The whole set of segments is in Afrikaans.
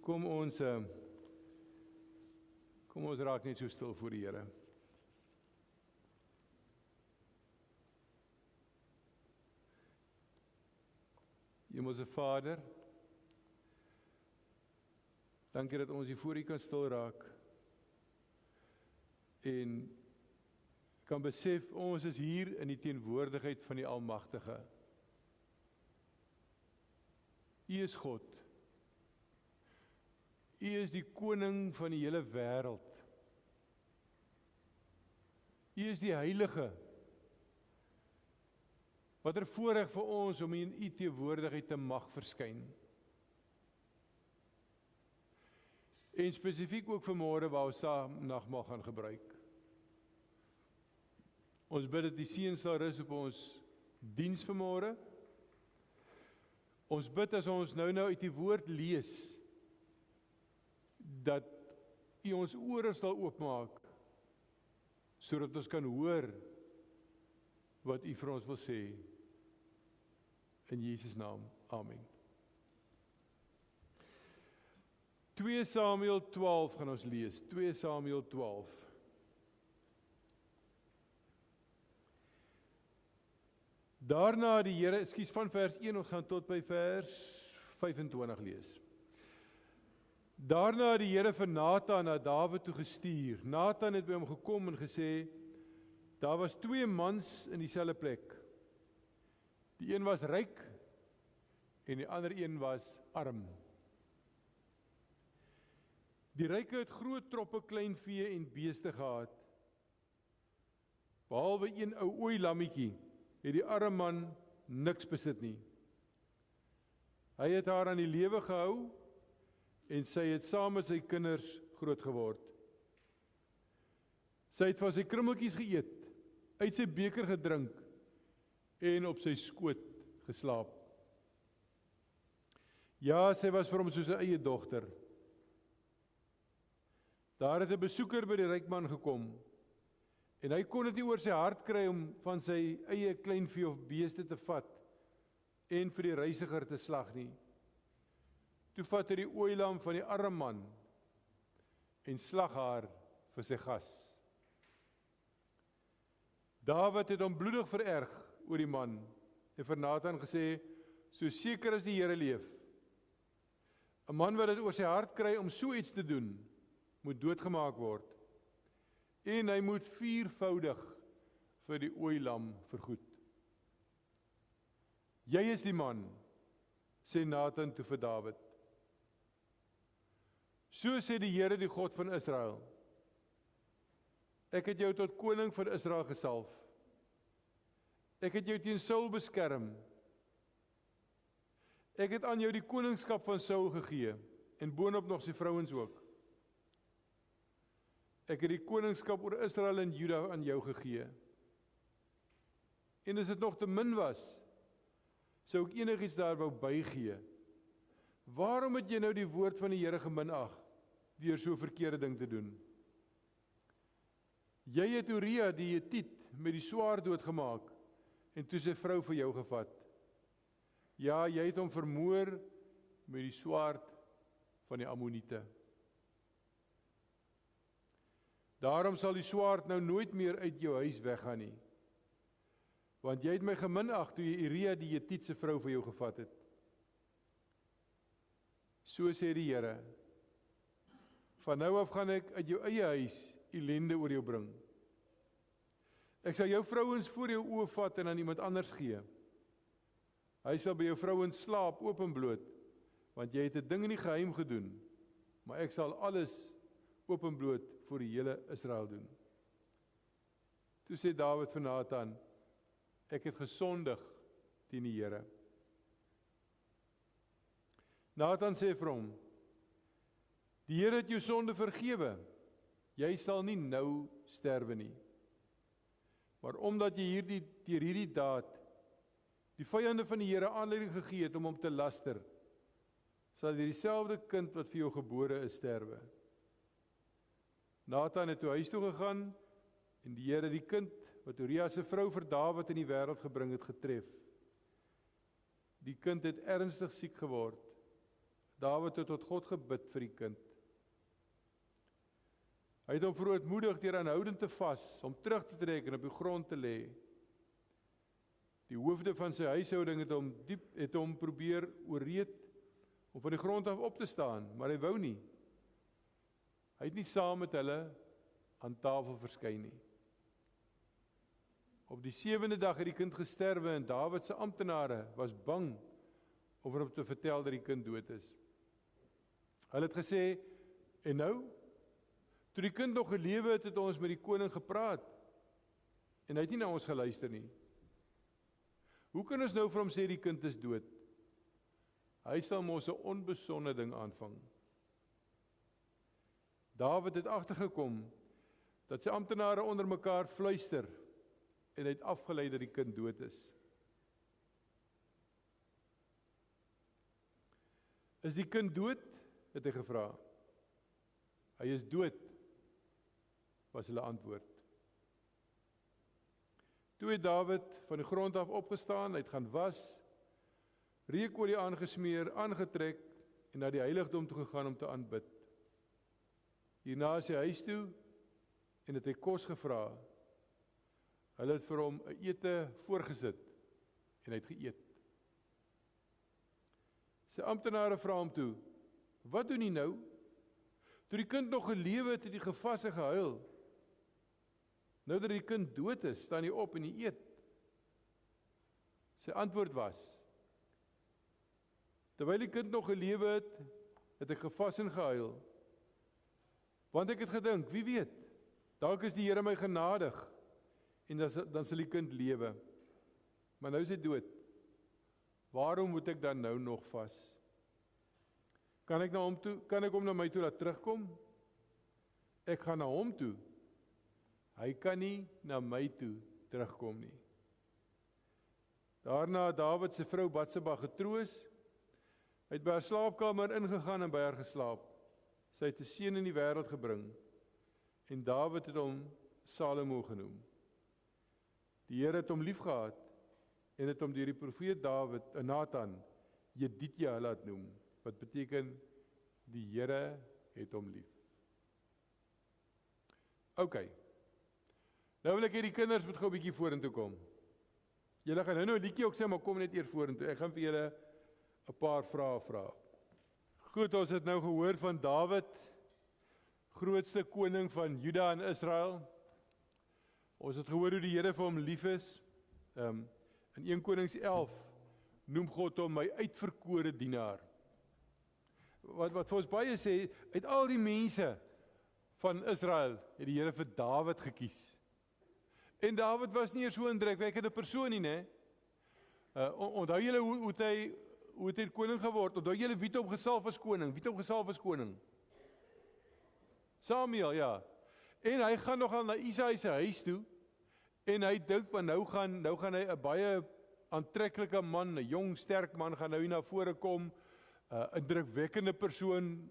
Kom ons raak net so stil voor die Here. Hemelse Vader, dankie dat ons hier voor U kan stil raak en kan besef ons is hier in die teenwoordigheid van die Almagtige. U is God. U is die koning van die hele wêreld. U is die Heilige. Wat 'n voorreg vir ons om in U teenwoordigheid te mag verskyn. En spesifiek ook vanmôre waar ons saam nagmaal gaan gebruik. Ons bid dat die seën sal rus op ons diens vanmôre. Ons bid as ons nou uit die woord lees, dat U ons ore sal oopmaak, sodat ons kan hoor wat U vir ons wil sê. In Jesus naam, amen. 2 Samuel 12 gaan ons lees, 2 Samuel 12. Daarna die Here, van vers 1, ons gaan tot by vers 25 lees. Daarna het die Here vir Nathan na Dawid toe gestuur. Nathan het by hom gekom en gesê, daar was 2 mans in dieselfde plek. Die een was ryk en die ander een was arm. Die ryke het groot troppe klein vee en beeste gehad. Behalwe een ou ooi lammetjie, het die arme man niks besit nie. Hy het haar aan die lewe gehou en sy het saam met sy kinders groot geword. Sy het van sy krummeltjies geëet, uit sy beker gedrink en op sy skoot geslaap. Ja, sy was vir hom soos sy eie dogter. Daar het 'n besoeker by die ryk man gekom, en hy kon dit nie oor sy hart kry om van sy eie kleinvee of beeste te vat en vir die reisiger te slag nie. Toe vat hy die ooilam van die arme man en slag haar vir sy gas. Dawid het hom bloedig vererg oor die man en vir Nathan gesê, so seker as die Here leef, 'n man wat dit oor sy hart kry om so iets te doen, moet doodgemaak word, en hy moet 4voudig vir die ooilam vergoed. Jy is die man, sê Nathan toe vir Dawid. So sê die Here, die God van Israel, ek het jou tot koning van Israel gesalf. Ek het jou teen Saul beskerm. Ek het aan jou die koningskap van Saul gegee, en boonop nog sy vrouens ook. Ek het die koningskap oor Israel en Juda aan jou gegee. En as dit nog te min was, sou ek enigiets daar wou bygee. Waarom het jy nou die woord van die Here geminag, deur so 'n verkeerde ding te doen? Jy het Uria die Hetiet met die swaard doodgemaak, en toe sy vrou vir jou gevat. Ja, jy het hom vermoor met die swaard van die Ammoniete. Daarom sal die swaard nou nooit meer uit jou huis weggaan nie. Want jy het my geminag toe jy Uria die Hetiet se vrou vir jou gevat het. So sê die Here, van nou af gaan ek uit jou eie huis ellende oor jou bring. Ek sal jou vrouens voor jou oë vat en aan iemand anders gee. Hy sal by jou vrouens slaap openbloot, want jy het 'n ding in die geheim gedoen, maar ek sal alles openbloot voor die hele Israel doen. Toe sê Dawid vir Nathan, ek het gesondig teen die Here. Nathan sê vir hom, die Here het jou sonde vergewe, jy sal nie nou sterwe nie. Maar omdat jy deur hierdie daad die vyande van die Here aanleiding gegee het om hom te laster, sal dieselfde kind wat vir jou gebore is sterwe. Nathan het toe huis toe gegaan en die Here die kind wat Uria se vrou vir Dawid in die wêreld gebring het getref. Die kind het ernstig siek geword. Dawid het tot God gebid vir die kind. Hy het hom verootmoedig deur aanhoudend te vas, om terug te trek en op die grond te lê. Die hoofde van sy huishouding het hom probeer ooreed om van die grond af op te staan, maar hy wou nie. Hy het nie saam met hulle aan tafel verskyn nie. Op die 7de dag het die kind gesterwe en Dawid se amptenare was bang om hom te vertel dat die kind dood is. Hulle het gesê, en nou? Toe die kind nog gelewe het ons met die koning gepraat en hy het nie na ons geluister nie. Hoe kan ons nou vir hom sê die kind is dood? Hy sal mos 'n onbesonde ding aanvang. Dawid het agtergekom dat sy amptenare onder mekaar fluister en hy het afgelei dat die kind dood is. Is die kind dood? Het hy gevra. Hy is dood, was hulle antwoord. Toe het Dawid van die grond af opgestaan, hy het gaan was, reukolie aangesmeer, aangetrek en na die heiligdom toe gegaan om te aanbid. Hierna is hy huis toe en het hy kos gevra. Hulle het vir hom 'n ete voorgesit en hy het geëet. Sy amptenare vra hom toe, wat doen jy nou? Toe die kind nog gelewe het hy gevas en gehuil. Nou dat die kind dood is, staan hy op en hy eet. Sy antwoord was, terwyl die kind nog gelewe het ek gevas en gehuil. Want ek het gedink, wie weet, dalk is die Here my genadig en dan sal die kind lewe. Maar nou is hy dood. Waarom moet ek dan nou nog vas? Kan ek hom na my toe laat terugkom? Ek gaan na hom toe. Hy kan nie na my toe terugkom nie. Daarna het Dawid sy vrou Batseba getroos. Hy het by haar slaapkamer ingegaan en by haar geslaap. Sy het 'n seun in die wêreld gebring en Dawid het hom Salomo genoem. Die Here het hom liefgehad en het hom deur die profeet Nathan Jedidja laat noem, wat beteken die Here het hom lief. OK. Nou wil ek hê die kinders moet gou 'n bietjie vorentoe kom. Julle gaan nou 'n liedjie ook sê, maar kom net eers vorentoe. Ek gaan vir julle 'n paar vrae vra. Goed, ons het nou gehoor van Dawid, grootste koning van Juda en Israel. Ons het gehoor hoe die Here vir hom lief is. In 1 Konings 11 noem God hom my uitverkore dienaar. Wat vir ons baie sê, uit al die mense van Israel het die Here vir Dawid gekies. En Dawid was nie eers so 'n indrukwekkende persoon nie, né? Onthou julle hoe het hy koning geword? Onthou julle wie het hom gesalf as koning? Wie het hom gesalf as koning? Samuel, ja. En hy gaan nogal na Isaï se huis toe en hy dink maar nou gaan hy 'n baie aantreklike man, 'n jong sterk man gaan nou hier na vore kom, 'n indrukwekkende persoon.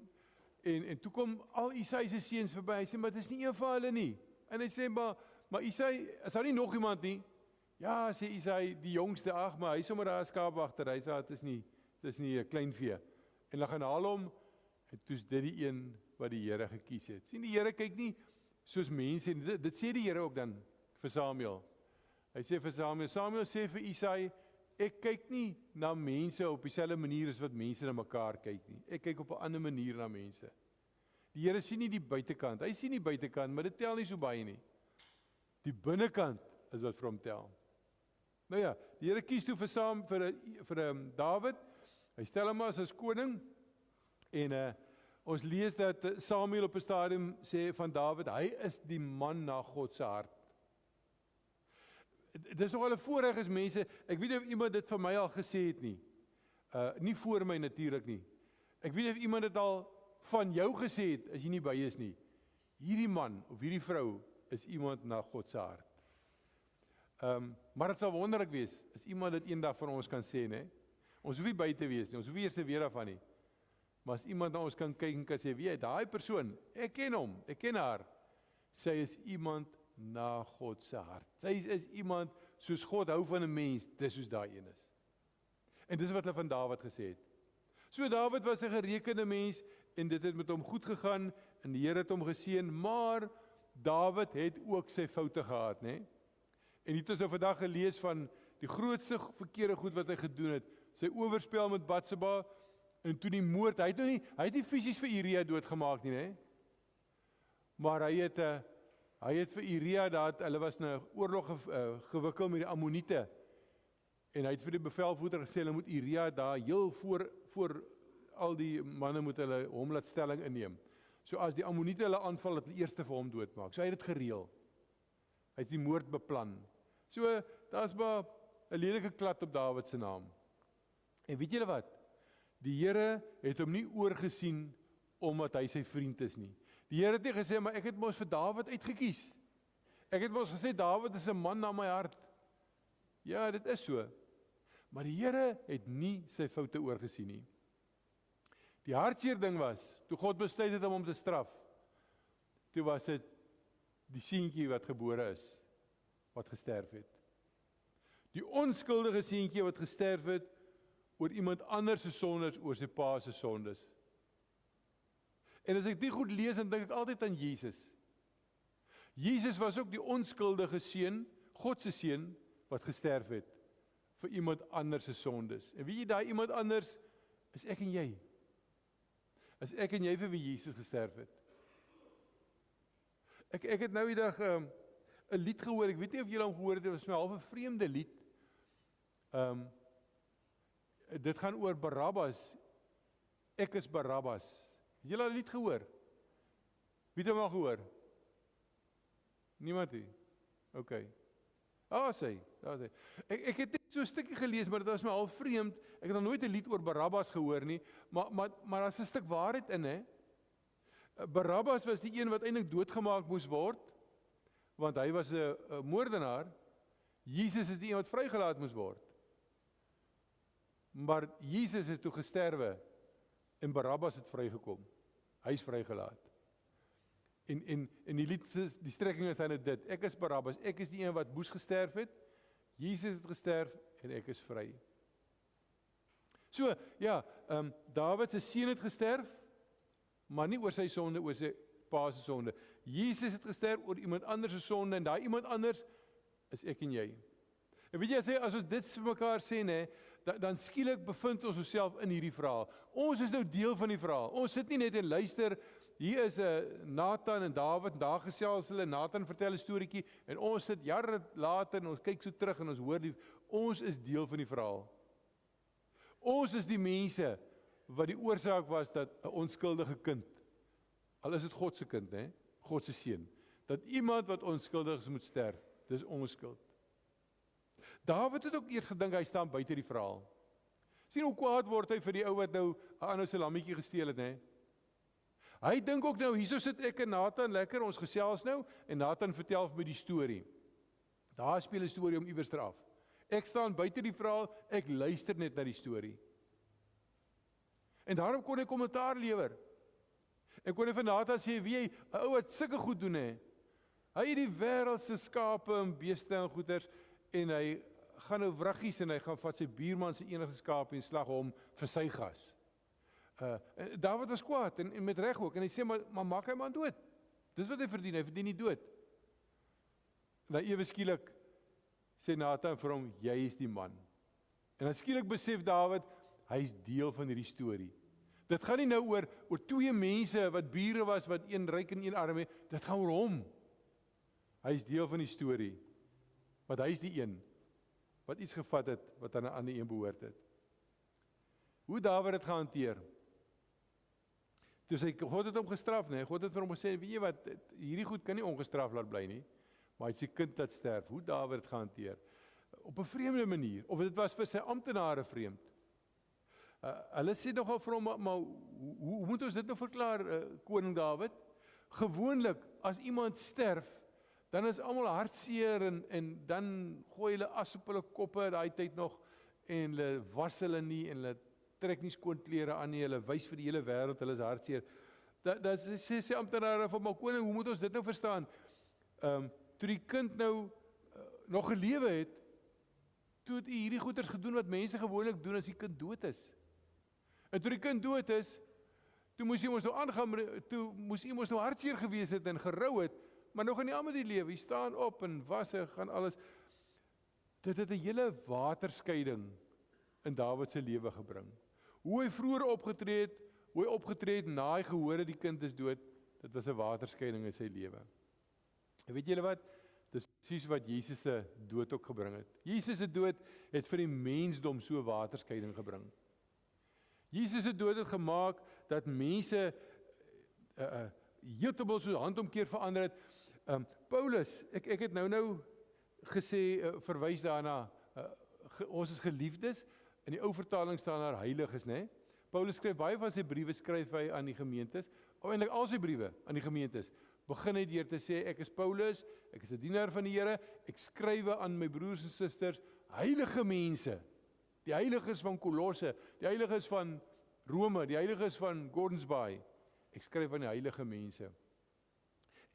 En toe kom al Isaï se seuns verby. Hy sê maar dit is nie een van hulle nie. En hy sê maar Isaï, is daar nie nog iemand nie? Ja, sê Isaï, die jongste, ag, maar hy is sommer daar 'n skaapwagter. Hy sê dit is nie 'n klein vee. En hulle gaan haal hom en toe's dit die een wat die Here gekies het. Sien, die Here kyk nie soos mense nie. Dit sê die Here ook dan vir Samuel. Hy sê vir Samuel sê vir Isaï, ek kyk nie na mense op dieselfde manier as wat mense na mekaar kyk nie. Ek kyk op 'n ander manier na mense. Die Here sien nie die buitekant. Hy sien die buitekant, maar dit tel nie so baie nie. Die binnekant is wat vir hom tel. Nou ja, die Here kies toe vir Dawid. Hy stel hom as koning en ons lees dat Samuel op 'n stadium sê van Dawid, hy is die man na God se hart. Dit is nogal 'n voorreg as mense, ek weet nie of iemand dit vir my al gesê het nie. Nie voor my natuurlik nie. Ek weet nie of iemand dit al van jou gesê het as jy nie by is nie. Hierdie man of hierdie vrou is iemand na God se hart. Maar dit sal wonderlik wees as iemand dit eendag van ons kan sê, né? Ons hoef nie by te wees nie, ons hoef nie eers te weet daarvan nie. Maar as iemand na ons kan kyk en kan sê, weet jy, daai persoon, ek ken hom, ek ken haar. Sy is iemand na God se hart. Sy is iemand soos God hou van 'n mens, dis soos daai een is. En dis wat hulle van Dawid gesê het. So Dawid was 'n gerekende mens en dit het met hom goed gegaan en die Here het hom geseën, maar Dawid het ook sy foute gehad, né? En hier het ons nou vandag gelees van die grootste verkeerde goed wat hy gedoen het, sy oorspel met Batseba en toe die moord, hy het nie fisies vir Uria doodgemaak nie, né? Maar hy het vir Uria, hulle was 'n oorlog gewikkel met die Ammoniete. En hy het vir die bevelvoerder gesê, hulle moet Uria daar heel voor al die manne moet hulle hom laat stelling inneem. So as die Ammoniete hulle aanval, het hulle eers vir hom doodmaak. So hy het dit gereël. Hy het die moord beplan. So, daar's maar 'n lelike klad op Dawid se naam. En weet julle wat? Die Here het hom nie oorgesien omdat hy sy vriend is nie. Die Here het nie gesê, maar ek het mos vir Dawid uitgekies. Ek het mos gesê, Dawid is 'n man na my hart. Ja, dit is so. Maar die Here het nie sy foute oorgesien nie. Die hartseer ding was, toe God besluit het om te straf, toe was dit die seentjie wat gebore is, wat gesterf het. Die onskuldige seentjie wat gesterf het, oor iemand anders se sondes, oor sy pa se sondes. En as ek dit goed lees, dan dink ek altyd aan Jesus. Jesus was ook die onskuldige seun, God se seun, wat gesterf het, vir iemand anders se sondes. En weet jy, daai iemand anders, is ek en jy. Is ek en jy vir wie Jesus gesterf het. Ek het nou die dag 'n lied gehoor, ek weet nie of julle hom gehoor het, dit was my half 'n vreemde lied. Dit gaan oor Barabbas. Ek is Barabbas. Het julle al die lied gehoor? Wie het hom al gehoor? Niemand nie? OK. Daar is hy. Ek het net so 'n stukkie gelees, maar dit was my al vreemd. Ek het nog nooit 'n lied oor Barabbas gehoor nie, maar daar's 'n stuk waarheid in, hè. Barabbas was die een wat eintlik doodgemaak moes word, want hy was 'n moordenaar. Jesus is die een wat vrygelaat moes word. Maar Jesus het toe gesterwe en Barabbas het vrygekom. Hy is vrygelaat. En die lied, die strekking is dan dit, ek is Barabbas, ek is die een wat moes gesterf het, Jesus het gesterf en ek is vry. So, ja, Dawid se seun het gesterf, maar nie oor sy sonde, oor sy pa se sonde. Jesus het gesterf oor iemand anders se sonde, en daai iemand anders is ek en jy. En weet jy, as ons dit vir mekaar sê, nee, dan skielik bevind ons onsself in hierdie verhaal. Ons is nou deel van die verhaal. Ons sit nie net en luister. Hier is Nathan en Dawid, en daar gesels hulle, Nathan vertel 'n storieetjie, en ons sit jare later en ons kyk so terug en ons hoor ons is deel van die verhaal. Ons is die mense wat die oorsaak was dat 'n onskuldige kind, al is dit God se kind, hè, God se seun, dat iemand wat onskuldig is moet sterf. Dis ons skuld. Dawid het ook eers gedink hy staan buite die verhaal. Sien hoe kwaad word hy vir die ou wat nou 'n ander se lammetjie gesteel het, hè? Hy dink ook nou, hierso sit ek en Nathan lekker, ons gesels nou, en Nathan vertel vir my die storie. Daar speel 'n storie om iewers af. Ek staan buite die verhaal, ek luister net na die storie. En daarom kon hy kommentaar lewer. Ek kon hy vir Nathan sê, wie jy, 'n ou wat sulke goed doen, hè? Hy het die wêreld se skape en beeste en goeders, en hy gaan nou wraggies en hy gaan vat sy buurman se enige skaap en slag hom vir sy gas. Dawid was kwaad en met reg ook, en hy sê, maar maak hy man dood. Dis wat hy verdien nie dood. Nou ewe skielik sê Nathan vir hom, jy is die man. En dan skielik besef Dawid, hy is deel van hierdie storie. Dit gaan nie nou oor twee mense wat bure was, wat een ryk en een arm, dit gaan oor hom. Hy is deel van die storie. Want hy is die een wat iets gevat het, wat aan 'n ander een behoort het. Hoe Dawid het gehanteer? Toe God het hom gestraf, nee, God het vir hom gesê, weet jy wat, hierdie goed kan nie ongestraf laat bly nie, maar hy het sy kind laat sterf. Hoe Dawid het gehanteer? Op 'n vreemde manier, of dit was vir sy amptenare vreemd. Hulle sê nogal vir hom, maar hoe moet ons dit nou verklaar, koning Dawid? Gewoonlik, as iemand sterf, dan is almal hartseer en dan gooi hulle as op hulle koppe daai tyd nog, en hulle was hulle nie, en hulle trek nie skoon klere aan nie, hulle wys vir die hele wêreld, hulle is hartseer. Dat sê amptenare van, maar koning, hoe moet ons dit nou verstaan? Toe die kind nou nog gelewe het, toe het hy hierdie goeders gedoen wat mense gewoonlik doen as die kind dood is. En toe die kind dood is, toe moes iemand nou aangaan, toe moes iemand nou hartseer gewees het en gerou het, maar nog in die almal die lewe, hy staan op en wasse, gaan alles. Dit het 'n hele waterskeiding in Dawid se lewe gebring. Hoe hy vroeër opgetree het, hoe hy opgetree het na hy gehoor het die kind is dood, dit was 'n waterskeiding in sy lewe. En weet julle wat? Dis presies wat Jesus se dood ook gebring het. Jesus se dood het vir die mensdom so 'n waterskeiding gebring. Jesus se dood het gemaak dat mense heeltemal so handomkeer verander het. Paulus, ek het nou gesê, verwys daarna, ons is geliefdes, in die ou vertaling staan daar heiliges, né? Paulus skryf baie van sy briewe, skryf hy aan die gemeentes, eintlik al sy briewe aan die gemeentes, begin hy deur te sê, ek is Paulus, ek is 'n dienaar van die Here, ek skrywe aan my broers en susters, heilige mense, die heiliges van Kolosse, die heiliges van Rome, die heiliges van Gordons Bay, ek skryf aan die heilige mense.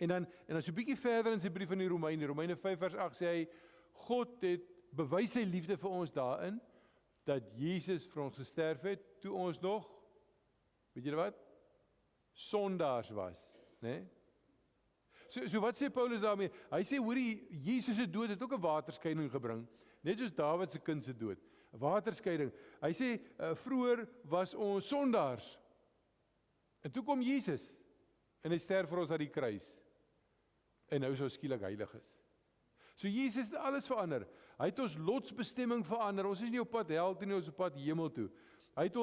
En dan so 'n bietjie verder in sy brief aan die Romeine 5 vers 8 sê hy, God het bewys sy liefde vir ons daarin, dat Jesus vir ons gesterf het, toe ons nog, weet julle wat? Sondaars was, né? So wat sê Paulus daarmee? Hy sê, hoorie, Jesus se dood het ook 'n waterskeiding gebring, net soos Dawid se kind se dood, 'n waterskeiding. Hy sê, vroeër was ons sondaars, en toe kom Jesus, en hy sterf vir ons aan die kruis, en nou is ons skielik heiliges. So Jesus het alles verander. Hy het ons lotsbestemming verander. Ons is nie op pad hel toe nie, ons is op pad hemel toe. Hy het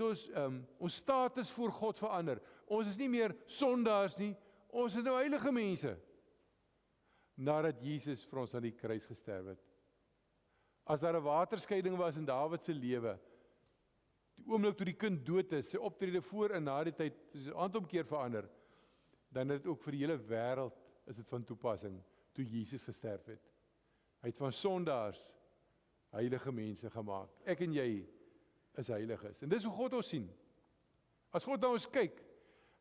ons status voor God verander. Ons is nie meer sondaars nie, ons is nou heilige mense. Nadat Jesus vir ons aan die kruis gesterf het. As daar 'n waterskeiding was in Dawid se lewe, die oomblik toe die kind dood is, sy optrede voor en na die tyd, sy handomkeer verander, dan het dit ook vir die hele wêreld is dit van toepassing, toe Jesus gesterf het. Hy het van sondaars heilige mense gemaak. Ek en jy is heiliges. En dis hoe God ons sien. As God na ons kyk,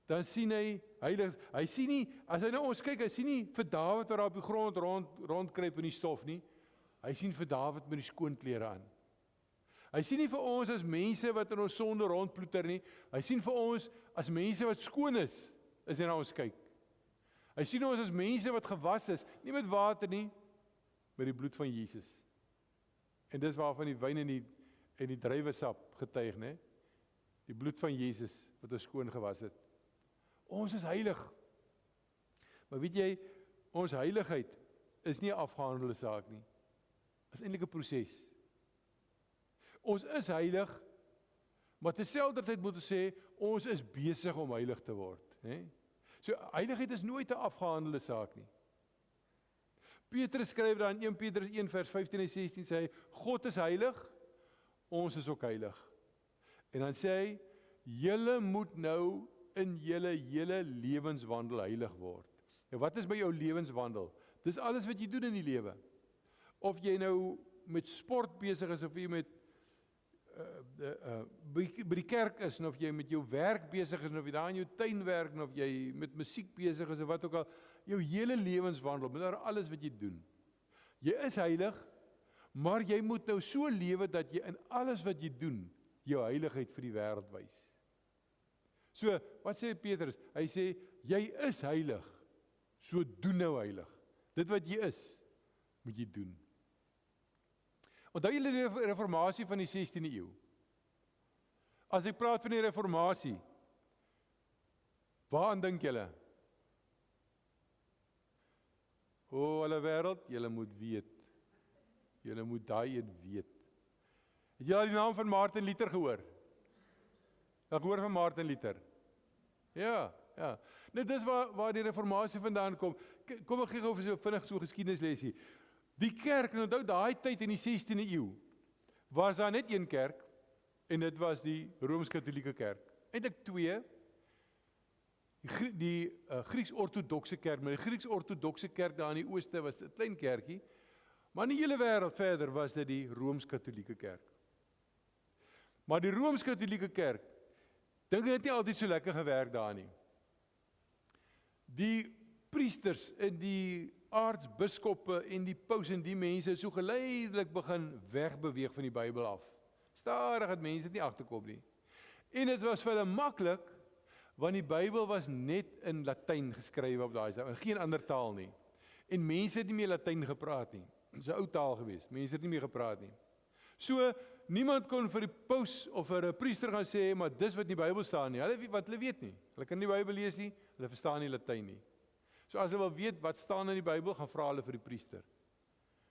dan sien hy heiliges. Hy sien nie, as hy na ons kyk, hy sien nie vir Dawid wat daar op die grond rondkruip in die stof nie. Hy sien vir Dawid met die skoon klere aan. Hy sien nie vir ons as mense wat in ons sonde rondploeter nie. Hy sien vir ons as mense wat skoon is hy na ons kyk. Hy sien ons as mense wat gewas is, nie met water nie, met die bloed van Jesus. En dis waarvan die wyn en die druiwesap getuig, né? Die bloed van Jesus wat ons skoon gewas het. Ons is heilig. Maar weet jy, ons heiligheid is nie 'n afgehandelde saak nie. Dit is eintlik 'n proses. Ons is heilig, maar terselfdertyd moet ons sê, ons is besig om heilig te word, né? So, heiligheid is nooit 'n afgehandelde saak nie. Petrus skryf daar in 1 Petrus 1 vers 15 en 16 sê hy, God is heilig, ons is ook heilig. En dan sê hy, julle moet nou in julle lewenswandel heilig word. En wat is by jou lewenswandel? Dis alles wat jy doen in die lewe. Of jy nou met sport besig is, of jy met by die kerk is, of jy met jou werk besig is, of jy daar in jou tuin werk, of jy met musiek besig is, of wat ook al, jou hele lewenswandel, met alles wat jy doen. Jy is heilig, maar jy moet nou so lewe, dat jy in alles wat jy doen, jou heiligheid vir die wêreld wys. So, wat sê Petrus? Hy sê, jy is heilig, so doen nou heilig. Dit wat jy is, moet jy doen. Onthou julle die reformatie van die 16de eeu? As ek praat van die reformatie, waaraan dink julle? O, alle wêreld, julle moet weet. Julle moet daai een weet. Het julle die naam van Martin Luther gehoor? Ek hoor van Martin Luther. Ja. Net dis waar die reformatie vandaan kom. Kom ek gee gou so vinnig so geskiedenislesie. Die kerk, en onthou daai tyd in die 16de eeu, was daar net een kerk, en dit was die Rooms-Katholieke kerk. Eintlik twee, die Grieks-Ortodokse kerk, maar die Grieks-Ortodokse kerk daar in die ooste was 'n klein kerkie, maar in die hele wêreld verder was dit die Rooms-Katholieke kerk. Maar die Rooms-Katholieke kerk, dink het nie altyd so lekker gewerk daar nie. Die priesters en die aartsbiskoppe en die paus en die mense so geleidelik begin wegbeweeg van die Bybel af. Stadig het mense dit nie agterkom nie. En dit was vir hulle maklik, want die Bybel was net in Latyn geskrywe op daai tyd, en geen ander taal nie. En mense het nie meer Latyn gepraat nie. Dit is 'n ou taal gewees. Mense het nie meer gepraat nie. So, niemand kon vir die paus of vir 'n priester gaan sê, maar dis wat in die Bybel staan nie. Hulle weet nie. Hulle kan nie die Bybel lees nie, hulle verstaan nie Latyn nie. So as hulle wil weet wat staan in die Bybel, gaan vra hulle vir die priester.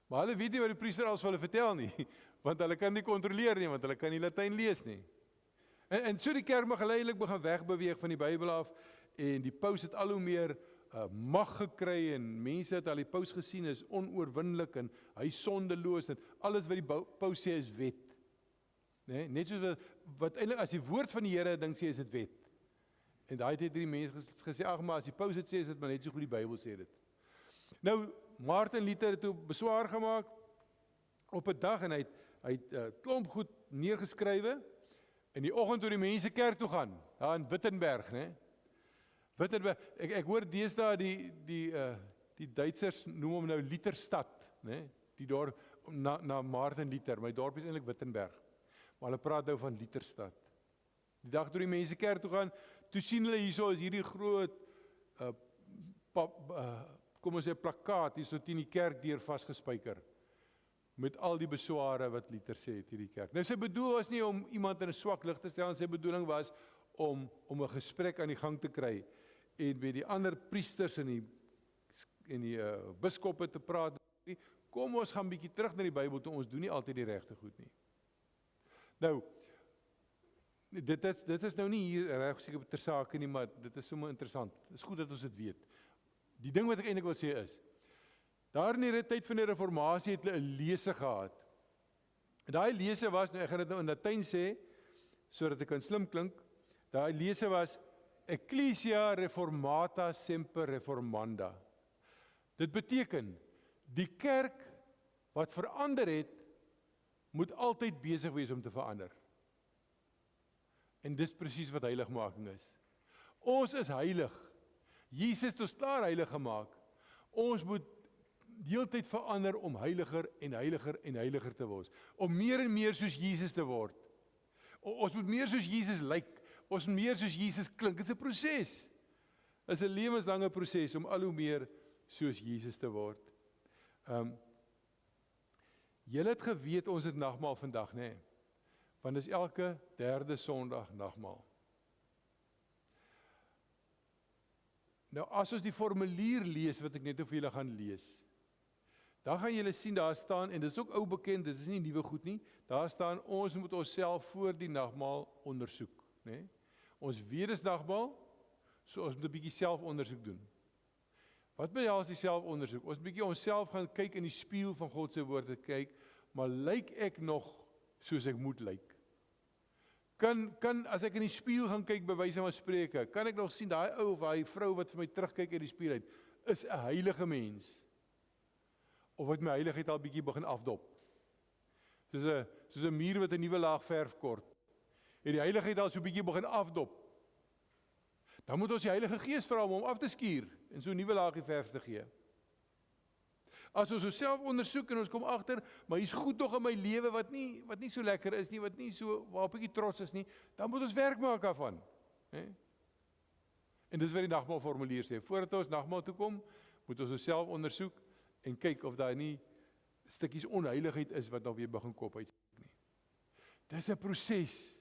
Maar hulle weet nie wat die priester als vir hulle vertel nie, want hulle kan nie kontroleer nie, want hulle kan nie Latyn lees nie. En so die kerk mag geleidelik begin wegbeweeg van die Bybel af, en die paus het al hoe meer mag gekry, en mense het al die paus gesien is onoorwinnelik, en hy sondeloos, en alles wat die paus sê is wet. Nee, net soos wat eintlik as die woord van die Here ding sê, is dit wet. En daai het die mense gesê, ag maar as die paus dit sê, is dit maar net so goed die Bybel sê dit. Nou, Martin Luther het toe beswaar gemaak op 'n dag, en hy het klomp goed neergeskrywe, in die oggend toe die mense kerk toe gaan, daar in Wittenberg, né? Wittenberg, ek hoor deesdae die Duitsers noem hom nou Lutherstad, né? Die dorp na Martin Luther, my dorp is eintlik Wittenberg, maar hulle praat nou van Lutherstad. Die dag toe die mense kerk toe gaan, toe sien hulle hierso is hierdie groot kom ons sê plakkaat hierso teen die kerkdeur vasgespyker, met al die besware wat Luther sê het hierdie kerk. Nou sy bedoel was nie om iemand in 'n swak lig te stel, en sy bedoeling was om 'n gesprek aan die gang te kry, en met die ander priesters en die biskoppe te praat, kom ons gaan bietjie terug na die Bybel toe, ons doen nie altyd die regte goed nie. Nou, dit is nou nie hier reg seker ter sake nie, maar dit is sommer interessant. Dit is goed dat ons dit weet. Die ding wat ek eintlik wil sê is, daar in die tyd van die reformatie het hulle 'n lese gehad. En daai lese was, nou ek gaan dit nou in Latyn sê, sodat dit kan slim klink, daai lese was, Ecclesia Reformata Semper Reformanda. Dit beteken, die kerk wat verander het, moet altyd besig wees om te verander. En dis presies wat heiligmaking is. Ons is heilig. Jesus het ons klaar heilig gemaak. Ons moet deeltyd verander om heiliger en heiliger en heiliger te word. Om meer en meer soos Jesus te word. Ons moet meer soos Jesus lyk. Ons moet meer soos Jesus klink. Dit is 'n proses. Dit is 'n lewenslange proses om al hoe meer soos Jesus te word. Julle het geweet ons het nagmaal vandag, né? Want dis elke derde Sondag nagmaal. Nou as ons die formulier lees wat ek net vir julle gaan lees, dan gaan julle sien daar staan, en dit is ook ou bekend, dit is nie nuwe goed nie, daar staan ons moet onsself voor die nagmaal ondersoek, né? Ons weet dis nagmaal, so ons moet 'n bietjie selfondersoek doen. Wat behels die selfondersoek? Ons moet 'n bietjie onsself gaan kyk in die spieël van God se woord te kyk, maar lyk ek nog soos ek moet lyk? Kan as ek in die spieël gaan kyk by wyse van spreuke, kan ek nog sien daai ou of daai vrou wat vir my terugkyk uit die spieël uit, is 'n heilige mens? Of het my heiligheid al bietjie begin afdop? Soos 'n muur wat 'n nuwe laag verf kort. Het die heiligheid al so bietjie begin afdop? Dan moet ons die Heilige Gees vra om hom af te skuur en so 'n nuwe laagie verf te gee. As ons osself ondersoek en ons kom agter, maar hier's goed nog in my lewe wat nie so lekker is nie, wat nie so waarop ek trots is nie, dan moet ons werk maak daarvan, hè? En dis wat die nagmaalformulier sê. Voordat ons nagmaal toe kom, moet ons osself ondersoek en kyk of daar nie stukkies onheiligheid is wat nog weer begin kop uitsteek nie. Dis 'n proses.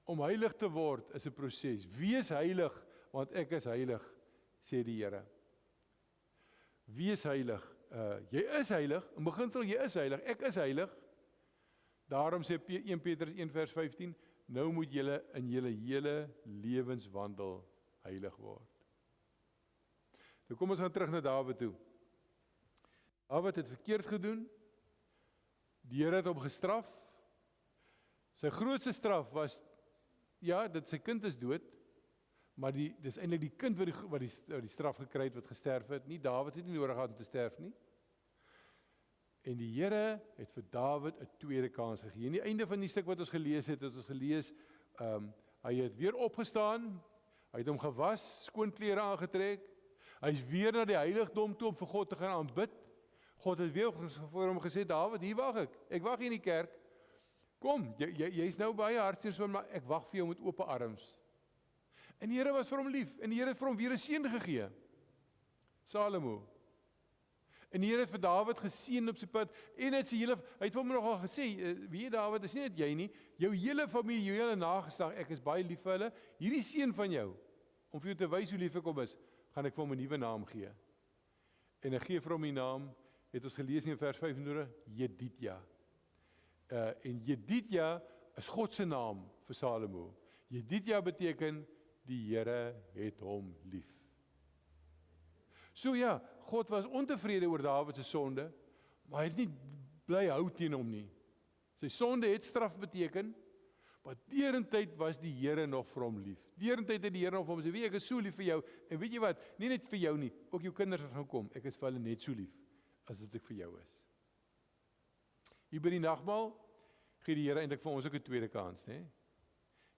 Om heilig te word is 'n proses. Wees heilig, want ek is heilig, sê die Here. Wees heilig. Jy is heilig, in beginsel jy is heilig, ek is heilig. Daarom sê 1 Petrus 1 vers 15, nou moet julle in julle hele lewenswandel heilig word. Nou kom ons gaan terug na Dawid toe. Dawid het verkeerd gedoen, die Here het hom gestraf. Sy grootste straf was, ja, dat sy kind is dood, maar dis eintlik die kind wat die straf gekry het, wat gesterf het, nie Dawid het nie nodig gehad om te sterf nie. En die Here het vir Dawid 'n tweede kans gegee. In die einde van die stuk wat ons gelees het, hy het weer opgestaan, hy het hom gewas, skoon klere aangetrek, hy is weer na die heiligdom toe om vir God te gaan aanbid. God het weer vir hom gesê, Dawid, hier wag ek wag hier in die kerk, Kom, jy's nou baie hartseer so, maar ek wag vir jou met oop arms. En die Here was vir hom lief, en die Here het vir hom weer 'n seun gegee. Salomo. En die Here het vir Dawid geseën op sy pad, en hy het vir hom nogal gesê, weet jy Dawid, is nie net jy nie, jou hele familie, jou hele nageslag, ek is baie lief vir hulle, hierdie seun van jou, om vir jou te wys hoe lief ek hom is, gaan ek vir hom 'n nuwe naam gee. En hy gee vir hom die naam, het ons gelees in vers 25, Jedidja. En Jedidja is God se naam vir Salomo. Jedidja beteken, die Here het hom lief. So ja, God was ontevrede oor Dawid se sonde, maar hy het nie bly hou teen hom nie. Sy sonde het straf beteken, maar derentyd was die Here nog vir hom lief. Derentyd het die Here nog vir hom gesê, ek is so lief vir jou, en weet jy wat, nie net vir jou nie, ook jou kinders wat gaan kom, ek is vir hulle net so lief, as wat ek vir jou is. Hier by die nagmaal, gee die Here eintlik vir ons ook 'n tweede kans, né?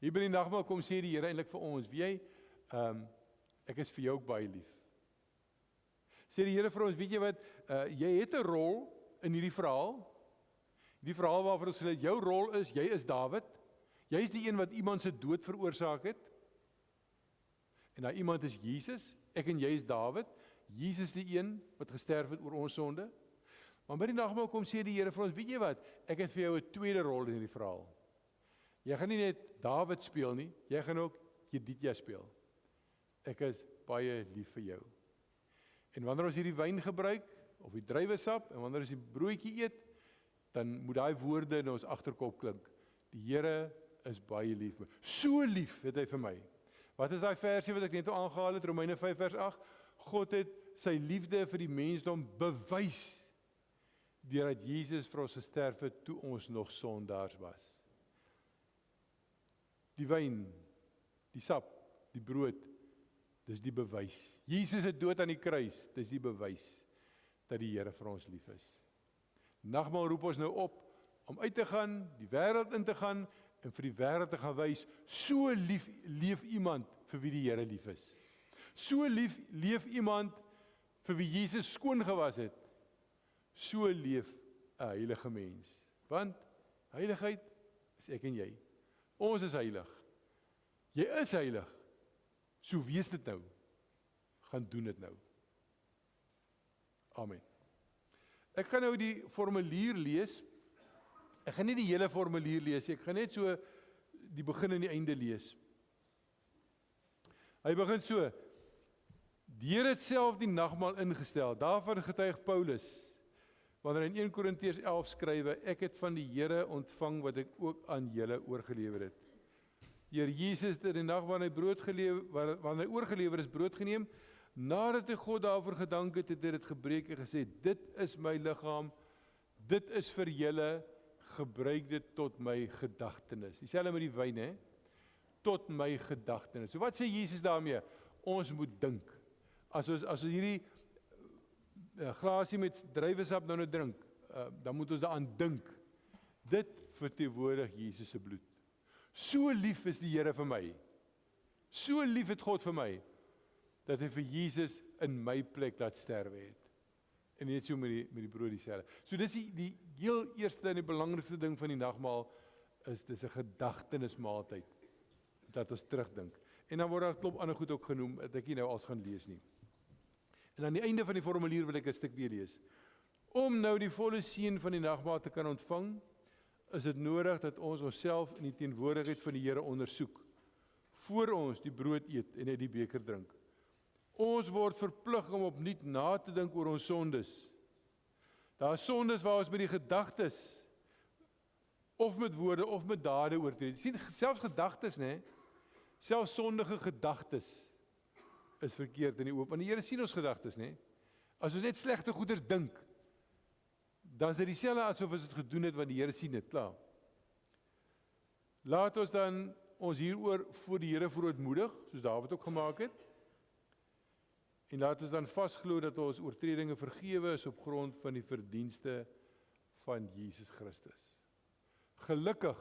Hier by die nagmaal kom sê die Here eintlik vir ons, weet jy, ek is vir jou ook baie lief. Sê die Here vir ons, weet jy wat, jy het 'n rol in hierdie verhaal. Die verhaal waarvoor ons sê, jou rol is, jy is Dawid. Jy is die een wat iemand se dood veroorsaak het. En daai iemand is Jesus. Ek en jy is Dawid. Jesus die een wat gesterf het oor ons sonde. Maar by die nagmaal kom sê die Here vir ons, weet jy wat, ek het vir jou 'n tweede rol in hierdie verhaal. Jy gaan nie net Dawid speel nie, jy gaan ook Jedidja speel. Ek is baie lief vir jou. En wanneer ons hierdie wyn gebruik, of die druiwesap, en wanneer ons die broodjie eet, dan moet daai woorde in ons agterkop klink. Die Here is baie lief vir my. So lief het hy vir my. Wat is daai versie wat ek net aangehaal het, Romeine 5 vers 8? God het sy liefde vir die mensdom bewys, deurdat Jesus vir ons gesterf het, toe ons nog sondaars was. Die wyn, die sap, die brood, dis die bewys. Jesus het dood aan die kruis, dis die bewys, dat die Here vir ons lief is. Nagmaal roep ons nou op, om uit te gaan, die wêreld in te gaan, en vir die wêreld te gaan wys, so lief leef iemand vir wie die Here lief is. So lief leef iemand vir wie Jesus skoon gewas het. So leef 'n heilige mens. Want heiligheid is ek en jy. Ons is heilig. Jy is heilig. So wees dit nou. Gaan doen dit nou. Amen. Ek gaan nou die formulier lees. Ek gaan nie die hele formulier lees, ek gaan net so die begin en die einde lees. Hy begin so, die Here het self die nagmaal ingestel, daarvan getuig Paulus, wanneer in 1 Korintiërs 11 skrywe, ek het van die Here ontvang wat ek ook aan julle oorgelewer het. Die Here Jesus het in die nag wanneer hy oorgelewer is, brood geneem, nadat hy God daarvoor gedank het, het hy dit gebreek en gesê, dit is my liggaam, dit is vir julle, gebruik dit tot my gedagtenis. Dieselfde met die wyn, hè? Tot my gedagtenis. So wat sê Jesus daarmee? Ons moet dink. As ons hierdie glasie met druiwesap nou drink, dan moet ons daaraan dink. Dit verteenwoordig Jesus se bloed. So lief is die Here vir my. So lief het God vir my, dat hy vir Jesus in my plek laat sterwe het. En net so met die brood dieselfde. So dis die heel eerste en die belangrikste ding van die nagmaal, is dis 'n gedagtenismaaltyd, dat ons terugdink. En dan word daar 'n klop ander goed ook genoem, dat ek nie nou als gaan lees nie. En aan die einde van die formulier wil ek 'n stuk weer lees. Om nou die volle seën van die nagmaal te kan ontvang, is dit nodig dat ons onsself in die teenwoordigheid van die Here ondersoek, voor ons die brood eet en uit die beker drink. Ons word verplig om opnuut na te dink oor ons sondes. Daar is sondes waar ons met die gedagtes, of met woorde, of met dade oortree. Sien, selfs gedagtes, né? Selfs sondige gedagtes is verkeerd in die oop. Want die Here sien ons gedagtes, né? As ons net slegte goeders dink, dan is dit dieselfde asof ons dit gedoen het, want die Here sien dit, klaar. Laat ons dan ons hieroor voor die Here verootmoedig, soos Dawid ook gemaak het. En laat ons dan vasglo dat ons oortredinge vergewe is op grond van die verdienste van Jesus Christus. Gelukkig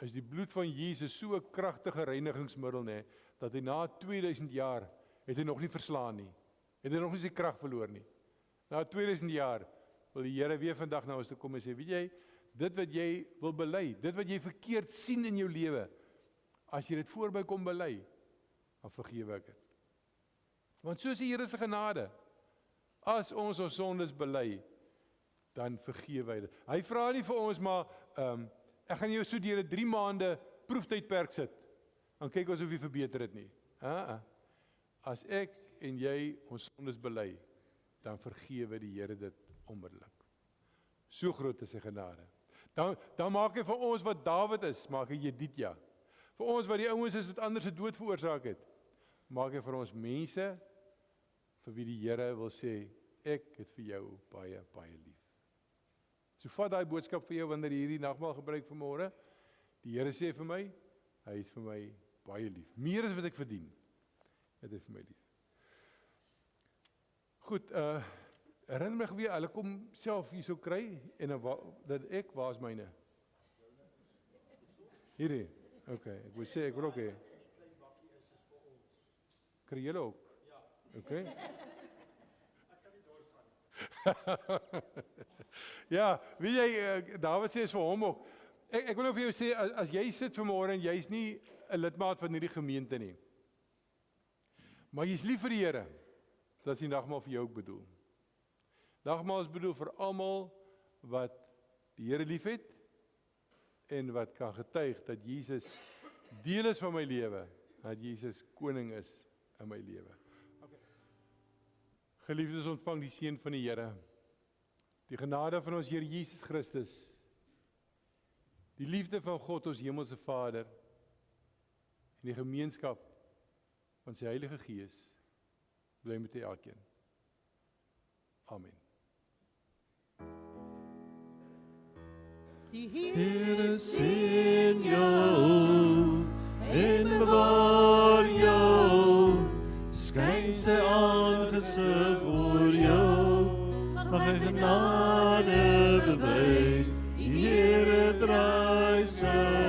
is die bloed van Jesus so 'n kragtige reinigingsmiddel, né, dat hy na 2000 jaar het hy nog nie verslaan nie. Het hy nog nie sy krag verloor nie. Na 2000 jaar wil die Here weer vandag na ons toe kom en sê, weet jy, dit wat jy wil bely, dit wat jy verkeerd sien in jou lewe, as jy dit voorby kom bely, dan vergewe ek dit. Want soos die Here se genade, as ons sondes bely, dan vergewe hy dit. Hy vra nie vir ons maar, ek gaan jou so deur 'n 3 maande proeftydperk sit, dan kyk ons of jy verbeter het nie. As ek en jy ons sondes bely, dan vergewe die Here dit onmiddellik. So groot is sy genade. Dan maak hy vir ons wat Dawid is, maak hy Jedidja. Vir ons wat die ouens is wat anders se dood veroorsaak het, maak hy vir ons mense, vir wie die Here wil sê, ek het vir jou baie, baie lief. So vat daai boodskap vir jou wanneer jy hierdie nagmaal gebruik vanmôre. Die Here sê vir my, hy is vir my baie lief. Meer as wat ek verdien. Het hy vir my lief. Goed, herinner my weer, hulle kom self hier so kry, en dat waar is myne? Hierdie, ok, ek wil sê, ek wil ook hê. Kry julle ook? Ja. Ok. Ja, weet jy, Dawid sê is vir hom ook, ek wil nou vir jou sê, as jy sit vanmôre en jy is nie 'n lidmaat van hierdie gemeente nie, maar jy is lief vir die Here, dat is die nagmaal vir jou ook bedoel. Nagmaal is bedoel vir almal wat die Here lief het, en wat kan getuig dat Jesus deel is van my lewe, dat Jesus koning is in my lewe. Okay. Geliefdes, ontvang die seën van die Here, die genade van ons Here Jesus Christus, die liefde van God ons hemelse Vader, en die gemeenskap van sy Heilige Gees, bly met elkeen. Amen. Die Here seën jou en bewaar jou, skyn sy aangesig oor jou, mag hy genade bewys, die Here draai sy